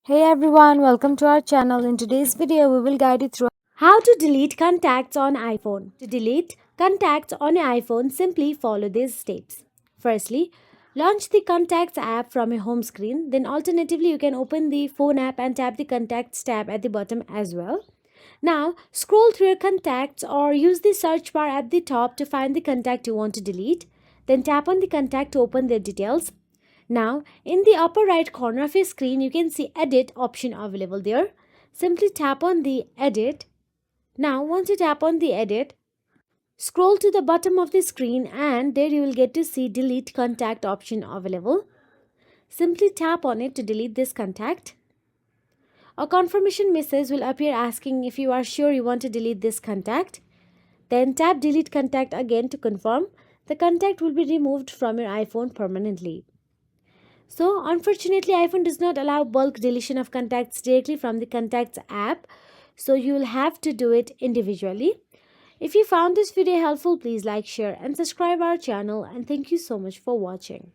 Hey everyone, welcome to our channel. In today's video, we will guide you through how to delete contacts on iPhone. To delete contacts on your iPhone, simply follow these steps. Firstly, launch the Contacts app from your home screen. Then alternatively, you can open the phone app and tap the Contacts tab at the bottom as well. Now, scroll through your contacts or use the search bar at the top to find the contact you want to delete. Then tap on the contact to open their details. Now, in the upper right corner of your screen, you can see Edit option available there. Simply tap on the Edit. Now, once you tap on the Edit, scroll to the bottom of the screen and there you will get to see Delete Contact option available. Simply tap on it to delete this contact. A confirmation message will appear asking if you are sure you want to delete this contact. Then tap Delete Contact again to confirm. The contact will be removed from your iPhone permanently. So, unfortunately, iPhone does not allow bulk deletion of contacts directly from the Contacts app. So, you will have to do it individually. If you found this video helpful, please like, share, and subscribe our channel. And thank you so much for watching.